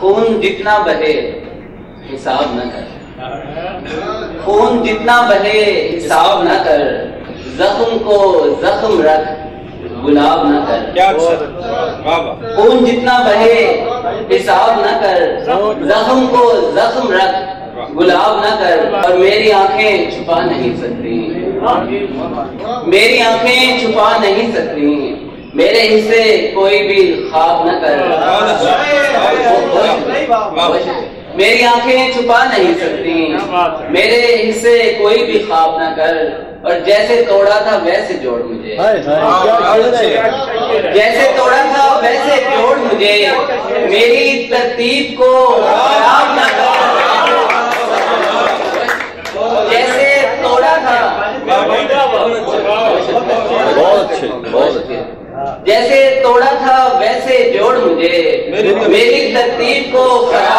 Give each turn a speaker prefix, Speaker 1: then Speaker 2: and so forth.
Speaker 1: خون جتنا بہے حساب نہ کر، خون جتنا بہے حساب نہ کر، زخم کو زخم رکھ گلاب نہ کر، خون جتنا بہے حساب نہ کر، زخم کو زخم رکھ گلاب نہ کر، اور میری آنکھیں چھپا نہیں سکتی، میری آنکھیں چھپا نہیں سکتی، میرے حصے کوئی بھی خواب نہ کر، میری آنکھیں چھپا نہیں سکتی، میرے حصے کوئی بھی خواب نہ کر، اور جیسے توڑا تھا ویسے جوڑ مجھے، جیسے توڑا تھا ویسے جوڑ مجھے، میری ترتیب کو خراب نہ کر، جیسے توڑا تھا جیسے توڑا تھا ویسے جوڑ مجھے، میری ترتیب کو خراب